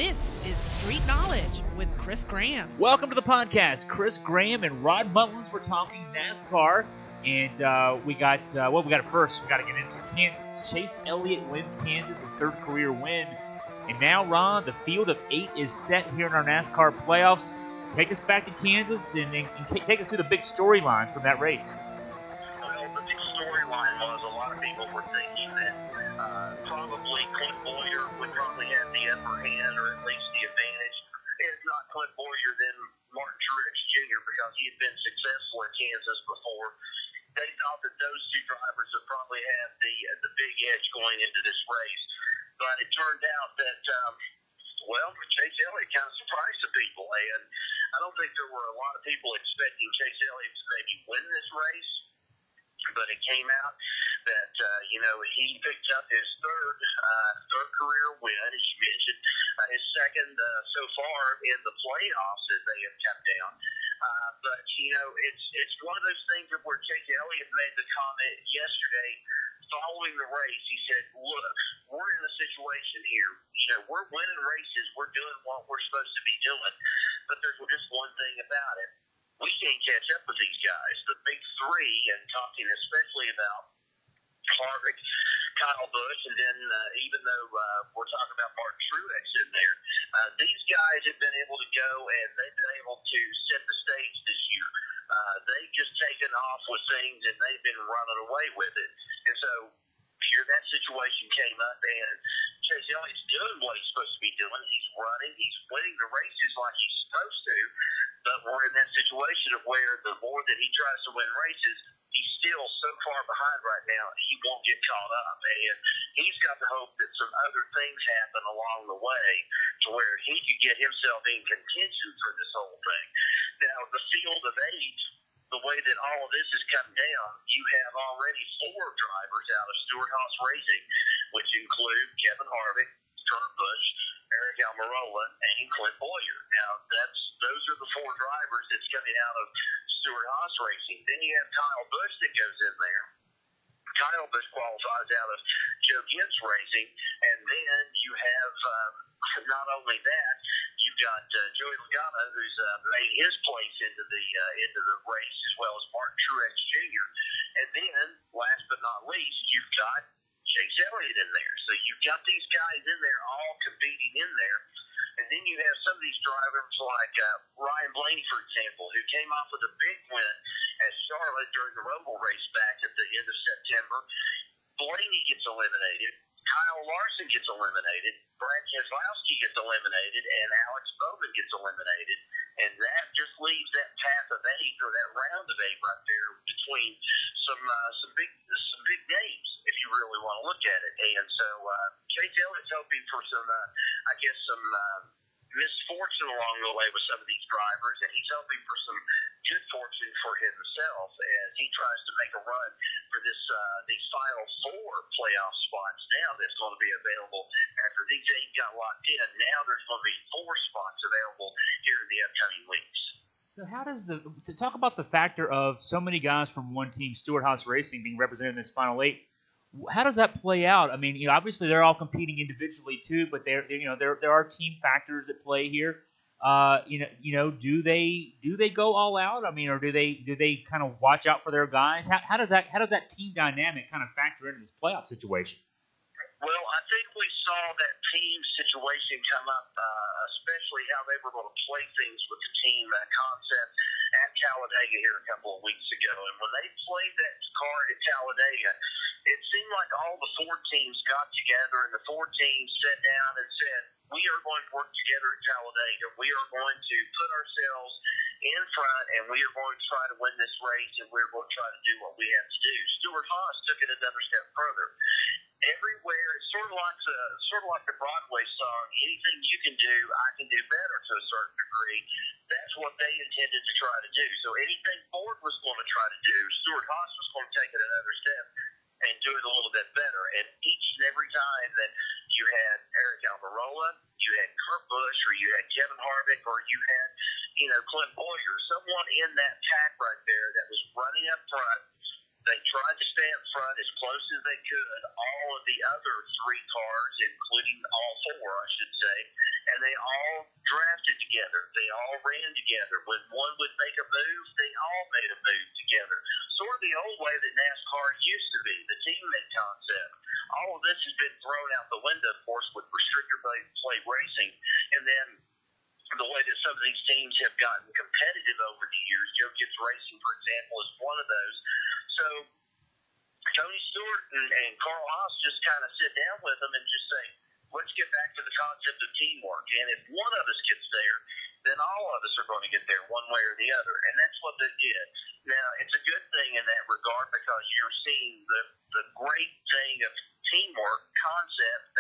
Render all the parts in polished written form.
This is Street Knowledge with Chris Graham. Welcome to the podcast. Chris Graham and Rod Mullins. We're talking NASCAR, and we got it first. We got to get into Kansas. Chase Elliott wins Kansas, his third career win, and now, Rod, the field of 8 is set here in our NASCAR playoffs. Take us back to Kansas and take us through the big storyline from that race. Well, the big storyline was a lot of people were thinking that probably Clint Boyer would probably have the upper hand, or at least the advantage. If not Clint Boyer, then Martin Truex Jr., because he had been successful in Kansas before. They thought that those two drivers would probably have the big edge going into this race. But it turned out that, Chase Elliott kind of surprised some people. And I don't think there were a lot of people expecting Chase Elliott to maybe win this race. But it came out that, he picked up his third career win, as you mentioned, his second so far in the playoffs as they have come down. But it's one of those things where Chase Elliott made the comment yesterday following the race. He said, look, we're in a situation here. We're winning races. We're doing what we're supposed to be doing. But there's just one thing about it. We can't catch up with these guys. The big three, and talking especially about Harvick, Kyle Busch, and then even though we're talking about Martin Truex in there, these guys have been able to go and they've been able to set the stage this year. They've just taken off with things and they've been running away with it. And so here that situation came up, and Chase Elliott's doing what he's supposed to be doing. He's running, he's winning the races like he's supposed to, but we're in that situation of where the more that he tries to win races, he's still so far behind right now, he won't get caught up. And he's got to hope that some other things happen along the way to where he could get himself in contention for this whole thing. Now, the field of 8, the way that all of this has come down, you have already 4 drivers out of Stewart Haas Racing, which include Kevin Harvick, Kurt Busch, Eric Almirola, and Clint Boyer. Now, those are the 4 drivers that's coming out of Stewart Haas Racing. Then you have Kyle Busch that goes in there. Kyle Busch qualifies out of Joe Gibbs Racing, and then you have not only that, you've got Joey Logano, who's made his place into the race, as well as Martin Truex Jr. And then, last but not least, you've got Chase Elliott in there. So you've got these guys in there all competing in there. And then you have some of these drivers like Ryan Blaney, for example, who came off with a big win at Charlotte during the Roval race back at the end of September. Blaney gets eliminated. Kyle Larson gets eliminated. Brad Keselowski gets eliminated. And Alex Bowman gets eliminated. And that just leaves that path of 8, or that round of 8 right there between some big names, if you really want to look at it. And so Chase Elliott's hoping for some misfortune along the way with some of these drivers, and he's hoping for some good fortune for himself as he tries to make a run for these final 4 playoff spots now that's going to be available after these 8 got locked in. Now there's going to be 4 spots available here in the upcoming weeks. So how does to talk about the factor of so many guys from one team, Stewart Haas Racing, being represented in this final 8? How does that play out? I mean, obviously they're all competing individually too, but there are team factors at play here. Do they go all out? I mean, or do they kind of watch out for their guys? How does that team dynamic kind of factor into this playoff situation? Well, I think we saw that team situation come up, especially how they were going to play things with the team concept at Talladega here a couple of weeks ago. And when they played that card at Talladega, it seemed like all the 4 teams got together, and the 4 teams sat down and said, we are going to work together at Talladega. We are going to put ourselves in front, and we are going to try to win this race, and we're going to try to do what we have to do. Stewart Haas took it another step further. Everywhere, it's sort of like the Broadway song, anything you can do, I can do better to a certain degree. That's what they intended to try to do. So anything Ford was going to try to do, Stewart Haas was going to take it another step and do it a little bit better. And each and every time that you had Eric Almirola, you had Kurt Busch, or you had Kevin Harvick, or you had, Clint Boyer, someone in that pack right there that was running up front, they tried to stay up front as close as they could, all of the other 3 cars, including all 4, I should say, and they They all drafted together. They all ran together. When one would make a move, they all made a move together. Sort of the old way that NASCAR used to be, the teammate concept. All of this has been thrown out the window, of course, with restrictor plate racing. And then the way that some of these teams have gotten competitive over the years. Joe Gibbs Racing, for example, is one of those. So Tony Stewart and Carl Haas just kind of sit down with them and just say, let's get back to the concept of teamwork. And if one of us gets there, then all of us are going to get there one way or the other. And that's what they did. Now, it's a good thing in that regard because you're seeing the great thing of teamwork concept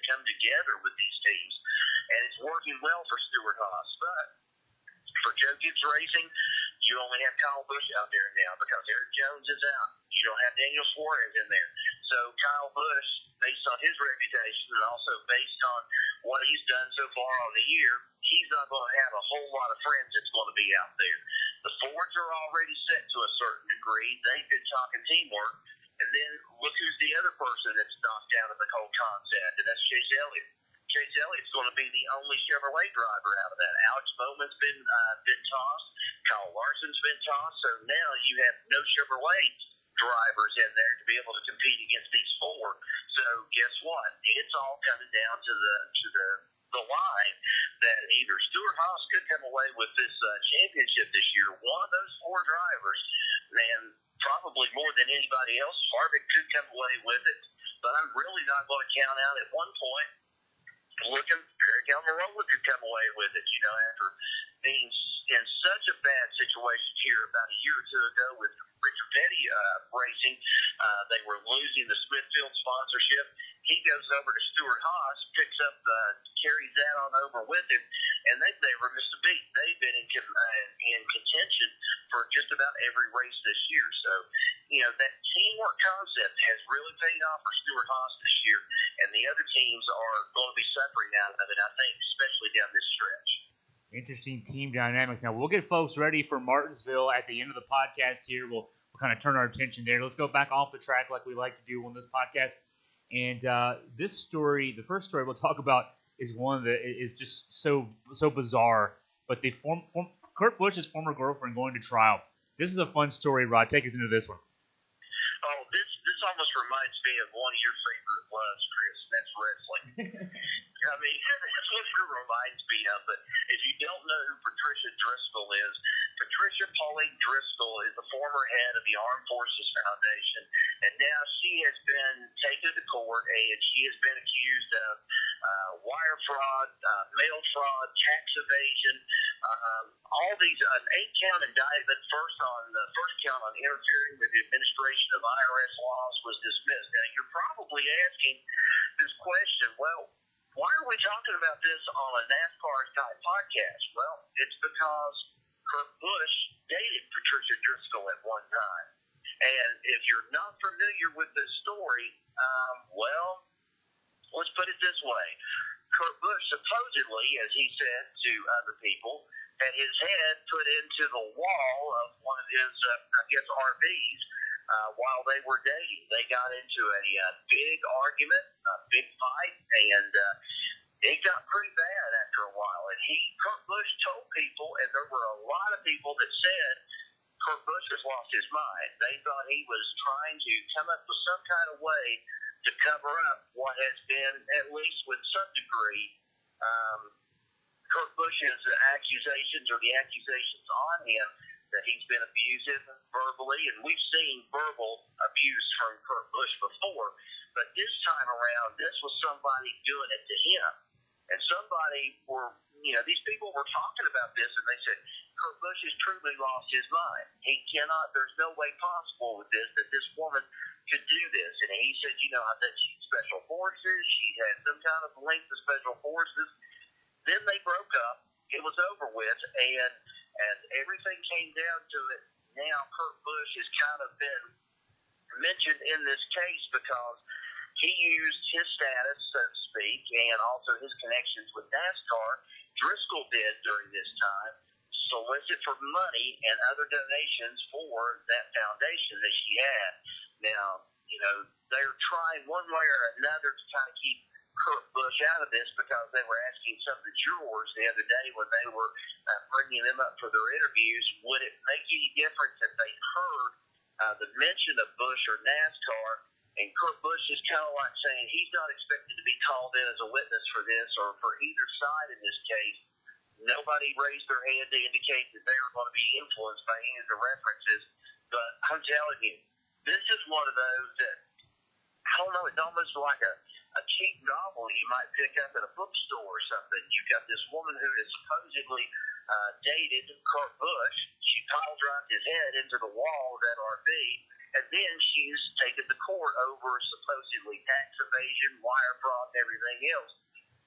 come together with these teams. And it's working well for Stewart Haas. But for Joe Gibbs Racing, you only have Kyle Busch out there now because Eric Jones is out. You don't have Daniel Suarez in there. So Kyle Busch, based on his reputation and also based on what he's done so far on the year, he's not going to have a whole lot of friends that's going to be out there. The Fords are already set to a certain degree. They've been talking teamwork. And then look who's the other person that's knocked out of the whole concept, and that's Chase Elliott. Chase Elliott's going to be the only Chevrolet driver out of that. Alex Bowman's been tossed. Kyle Larson's been tossed. So now you have no Chevrolet drivers in there to be able to compete against these four. So guess what? It's all coming down to the line that either Stewart Haas could come away with this championship this year. One of those four drivers, and probably more than anybody else, Harvick could come away with it. But I'm really not going to count out at one point looking, Eric Almirola could come away with it, after being in such a bad situation here about a year or two ago with Richard Petty Racing. They were losing the Smithfield sponsorship. He goes over to Stewart Haas, picks up, carries that on over with him, and they've never missed a beat. They've been in contention for just about every race this year. So, that teamwork concept has really paid off for Stewart Haas this year, and the other teams are going to be suffering out of it, I think, especially down this stretch. Interesting team dynamics. Now, we'll get folks ready for Martinsville at the end of the podcast here. We'll kind of turn our attention there. Let's go back off the track like we like to do on this podcast. And this story, the first story we'll talk about, is one that is just so bizarre. But Kurt Busch's former girlfriend going to trial. This is a fun story, Rod. Take us into this one. Oh, this almost reminds me of one of your favorite loves, Chris, and that's wrestling. I mean, that's what it reminds me of. But if you don't know who Patricia Driscoll is, Patricia Pauline Driscoll is the former head of the Armed Forces Foundation, and now she has been taken to court, and she has been accused of wire fraud, mail fraud, tax evasion, all these, an 8-count indictment. The first count on interfering with the administration of IRS laws was dismissed. Now, you're probably asking this question, well, why are we talking about this on a NASCAR-type podcast? Well, it's because Kurt Busch dated Patricia Driscoll at one time. And if you're not familiar with this story, well, let's put it this way. Kurt Busch supposedly, as he said to other people, had his head put into the wall of one of his, RVs while they were dating. They got into a big argument, a big fight, and it got pretty bad after a while. And Kurt Busch told people, and there were a lot of people that said Kurt Busch has lost his mind. They thought he was trying to come up with some kind of way to cover up what has been, at least with some degree, Kurt Busch's accusations, or the accusations on him, that he's been abusive verbally, and we've seen verbal abuse from Kurt Busch before, but this time around, this was somebody doing it to him. And these people were talking about this, and they said, Kurt Busch has truly lost his mind. There's no way possible with this, that this woman could do this. And he said, I bet she's special forces, she had some kind of link to special forces. Then they broke up, it was over with, and everything came down to it. Now Kurt Busch has kind of been mentioned in this case because he used his status, so to speak, and also his connections with NASCAR, Driscoll did during this time, solicit for money and other donations for that foundation that she had. Now, they're trying one way or another to kind of keep Kurt Busch out of this because they were asking some of the jurors the other day when they were bringing them up for their interviews, would it make any difference if they heard the mention of Busch or NASCAR? And Kurt Busch is kind of like saying he's not expected to be called in as a witness for this or for either side in this case. Nobody raised their hand to indicate that they were going to be influenced by any of the references. But I'm telling you, this is one of those that, I don't know, it's almost like a cheap novel you might pick up at a bookstore or something. You've got this woman who has supposedly dated Kurt Busch. She pile drives his head into the wall of that RV, and then she's taken to court over supposedly tax evasion, wire fraud, and everything else.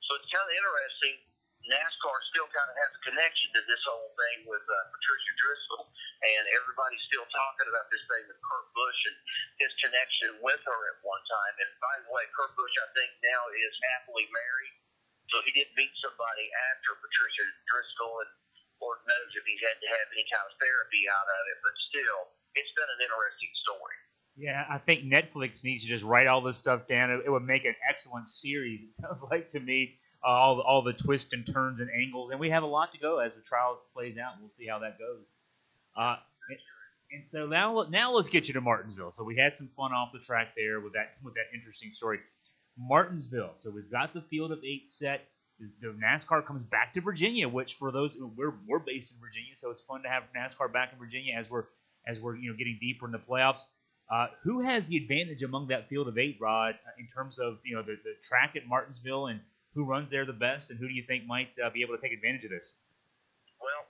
So it's kind of interesting. NASCAR still kind of has a connection to this whole thing with Patricia Driscoll, and everybody's still talking about this thing with Kurt Busch and his connection with her at one time. And by the way, Kurt Busch, I think, now is happily married, so he didn't meet somebody after Patricia Driscoll, and Lord knows if he's had to have any kind of therapy out of it, but still, it's been an interesting story. Yeah, I think Netflix needs to just write all this stuff down. It would make an excellent series, it sounds like to me. All the twists and turns and angles, and we have a lot to go as the trial plays out. We'll see how that goes. And so now let's get you to Martinsville. So we had some fun off the track there with that interesting story. Martinsville. So we've got the field of 8 set. The NASCAR comes back to Virginia, which for those we're based in Virginia, so it's fun to have NASCAR back in Virginia as we're getting deeper in the playoffs. Who has the advantage among that field of 8, Rod, in terms of the track at Martinsville, and who runs there the best, and who do you think might be able to take advantage of this? Well,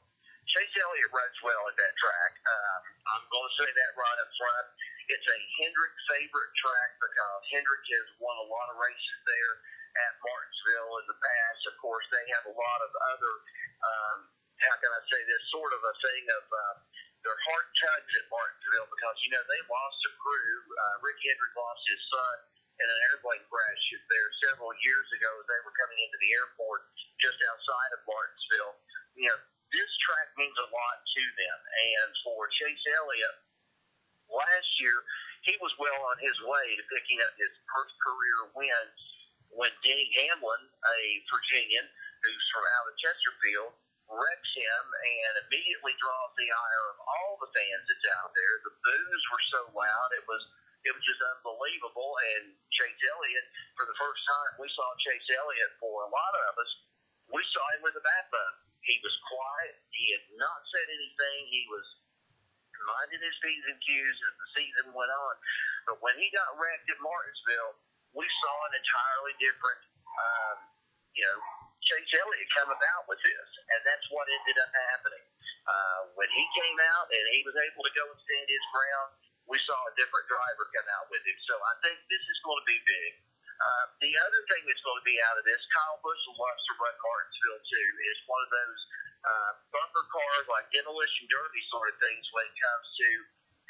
Chase Elliott runs well at that track. I'm going to say that right up front. It's a Hendrick favorite track because Hendrick has won a lot of races there at Martinsville in the past. Of course, they have a lot of other, how can I say this, sort of a thing of their heart tugs at Martinsville because, they lost a crew. Rick Hendrick lost his son in an airplane crash there several years ago as they were coming into the airport just outside of Martinsville. This track means a lot to them. And for Chase Elliott, last year, he was well on his way to picking up his first career win when Denny Hamlin, a Virginian who's from out of Chesterfield, wrecks him and immediately draws the ire of all the fans that's out there. The boos were so loud, it was just unbelievable. And Chase Elliott, for the first time, we saw Chase Elliott, for a lot of us, we saw him with a backbone. He was quiet. He had not said anything. He was minding his P's and Q's as the season went on. But when he got wrecked at Martinsville, we saw an entirely different, Chase Elliott come about with this. And that's what ended up happening. When he came out and he was able to go and stand his ground, we saw a different driver come out with him. So I think this is going to be big. The other thing that's going to be out of this, Kyle Busch loves to run Martinsville too. It's one of those bumper cars like demolition derby sort of things when it comes to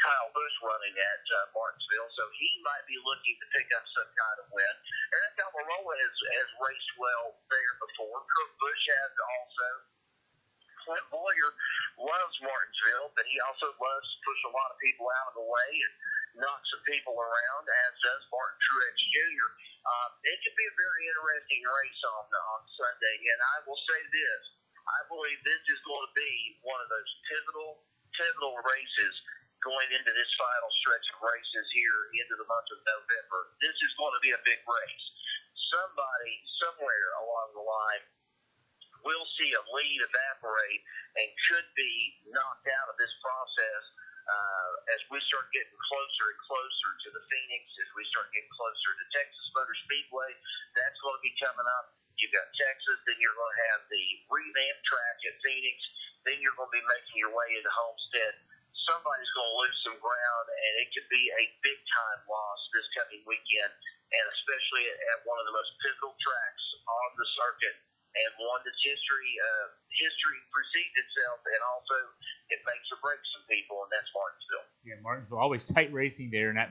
Kyle Busch running at Martinsville. So he might be looking to pick up some kind of win. Eric Almirola has raced well there before. Kurt Busch has also. Clint Boyer loves Martinsville, but he also loves to push a lot of people out of the way and knock some people around, as does Martin Truex Jr. It could be a very interesting race on Sunday, and I will say this. I believe this is going to be one of those pivotal races going into this final stretch of races here into the month of November. This is going to be a big race. Somebody, somewhere along the line, we'll see a lead evaporate and could be knocked out of this process as we start getting closer and closer to the Phoenix, as we start getting closer to Texas Motor Speedway. That's going to be coming up. You've got Texas, then you're going to have the revamped track at Phoenix, then you're going to be making your way into Homestead. Somebody's going to lose some ground, and it could be a big-time loss this coming weekend, and especially at one of the most pivotal tracks on the circuit, and one that's history precedes itself, and also it makes or breaks some people, and that's Martinsville. Yeah, Martinsville, always tight racing there, and that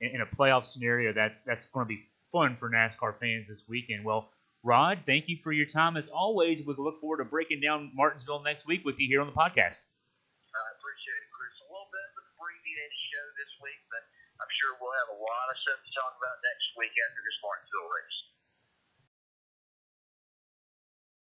in a playoff scenario, that's going to be fun for NASCAR fans this weekend. Well, Rod, thank you for your time. As always, we look forward to breaking down Martinsville next week with you here on the podcast. I appreciate it, Chris. A little bit of an abbreviated show this week, but I'm sure we'll have a lot of stuff to talk about next week after this Martinsville race.